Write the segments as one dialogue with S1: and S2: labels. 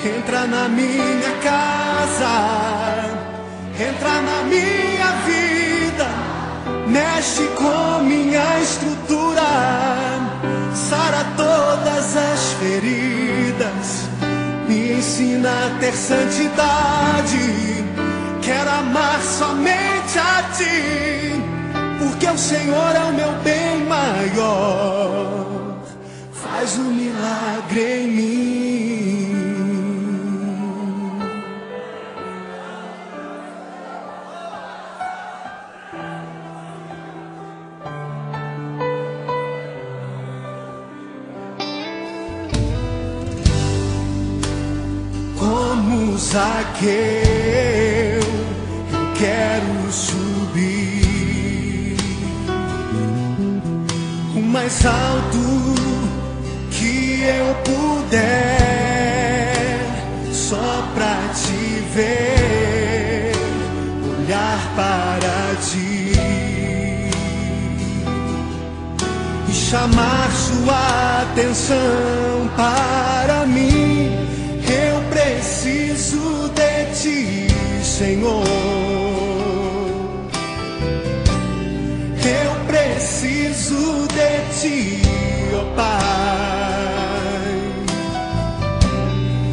S1: Entra na minha casa, entra na minha vida, mexe com minha estrutura, sara todas as feridas, me ensina a ter santidade. Quero amar somente a Ti, porque o Senhor é o meu bem maior. Faz um milagre em mim. Como Zaqueu, eu quero subir o mais alto que eu puder, só pra Te ver, olhar para Ti e chamar Sua atenção para mim. Eu preciso de Ti, Senhor. Eu preciso de Ti, ó Pai.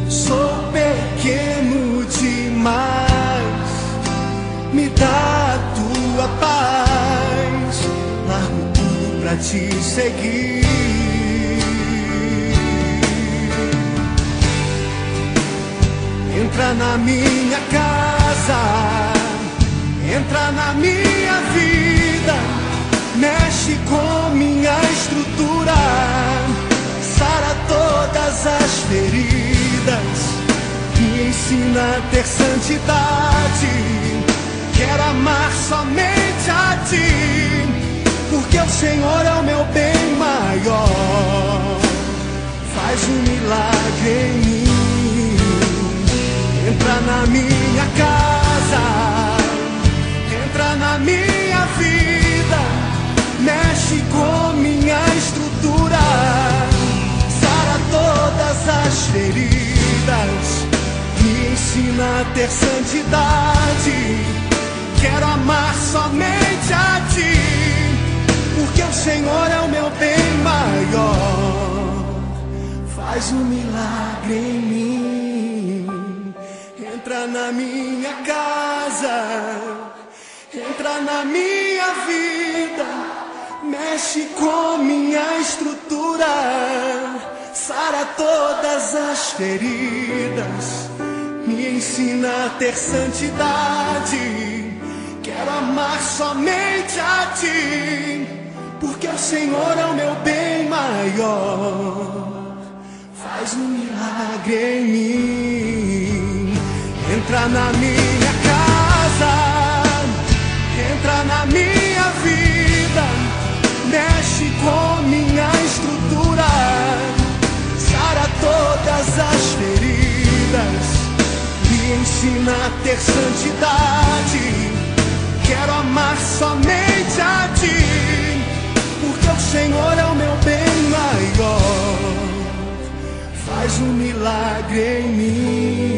S1: Sou pequeno demais, me dá a Tua paz. Largo tudo pra Te seguir. Entra na minha casa, entra na minha vida, mexe com minha estrutura, sara todas as feridas, me ensina a ter santidade. Quero amar somente a Ti, porque o Senhor é o meu bem maior. Faz um milagre em mim. Entra na minha casa, entra na minha vida, mexe com minha estrutura, sara todas as feridas, me ensina a ter santidade. Quero amar somente a Ti, porque o Senhor é o meu bem maior. Faz um milagre em mim. Entra na minha casa, entra na minha vida, mexe com minha estrutura, sara todas as feridas, me ensina a ter santidade. Quero amar somente a Ti, porque o Senhor é o meu bem maior. Faz um milagre em mim. Entra na minha casa, entra na minha vida, mexe com minha estrutura, sara todas as feridas, me ensina a ter santidade. Quero amar somente a Ti, porque o Senhor é o meu bem maior. Faz um milagre em mim.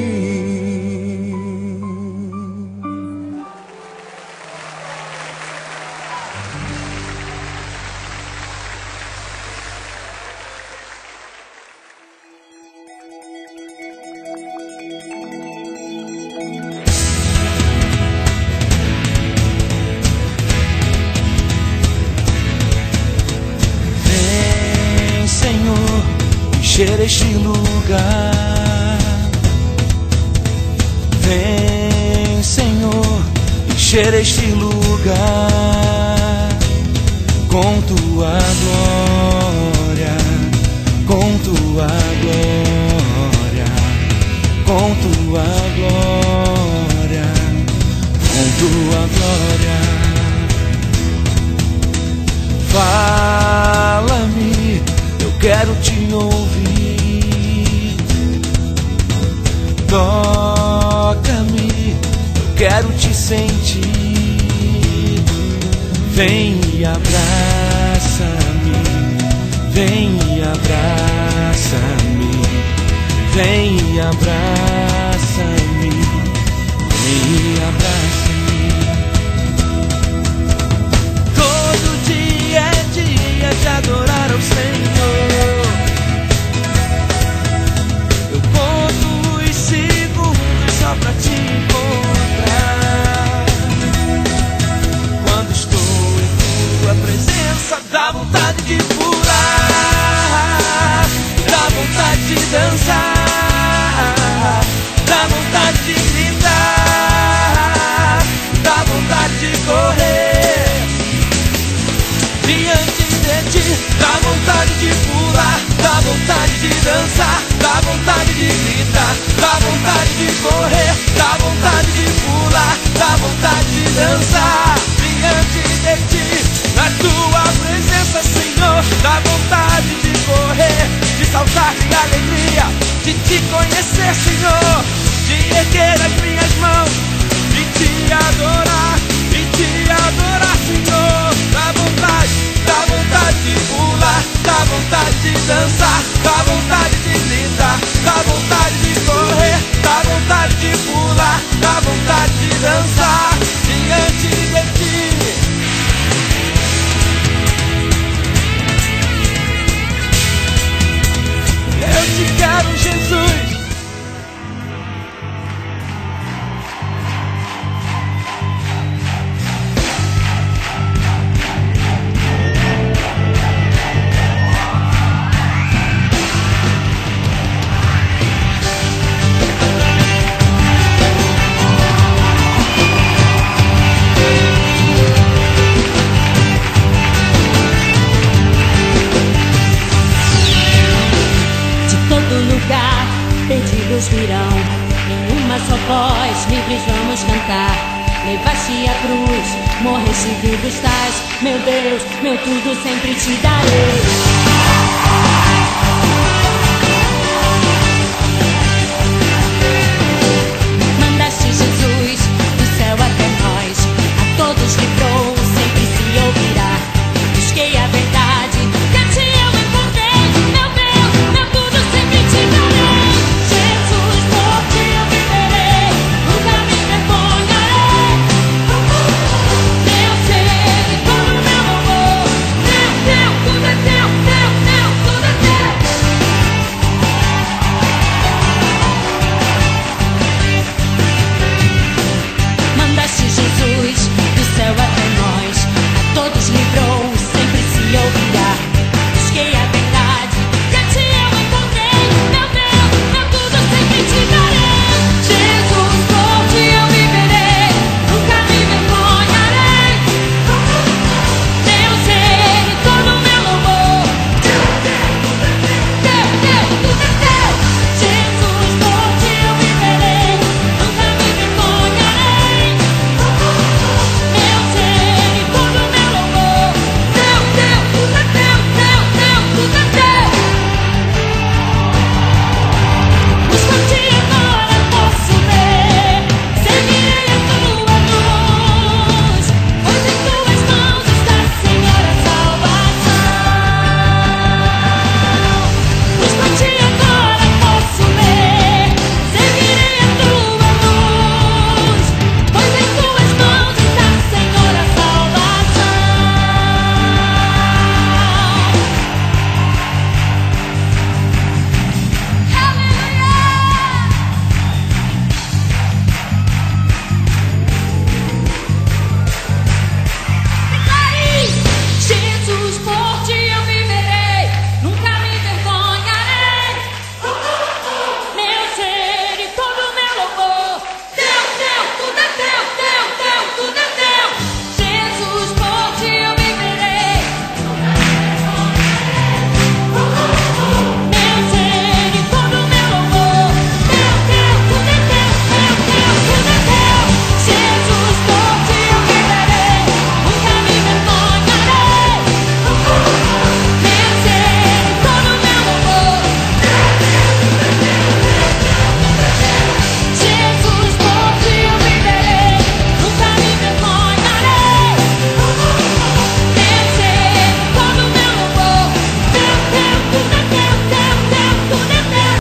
S2: Encher este lugar. Vem, Senhor, encher este lugar com Tua glória, com Tua glória, com Tua glória, com Tua glória. Fala-me, eu quero Te ouvir. Toca-me, eu quero Te sentir. Vem e abraça-me, vem e abraça-me, Vem e abraça-me, vem e abraça-me. Todo dia é dia de adorar ao Senhor. Eu conto os segundos só pra te encontrar. Quando estou em tua presença, dá vontade de pular, dá vontade de dançar, dá vontade de gritar, dá vontade de correr diante de ti, dá vontade de pular, dá vontade de dançar, dá vontade de gritar, dá vontade de correr, dá vontade de pular, dá vontade de dançar diante de ti, na tua presença, Senhor, dá vontade de correr, de saltar de alegria, de te conhecer, Senhor, de erguer as minhas mãos e te adorar, Senhor. Dá vontade de pular, dá vontade de dançar, dá vontade de gritar, dá vontade de correr, dá vontade de pular, dá vontade de dançar diante de ti. Eu te quero, Jesus.
S3: Perdidos virão, em uma só voz, livres vamos cantar. Levaste a cruz, morreste, vivo estás. Meu Deus, meu tudo sempre te darei.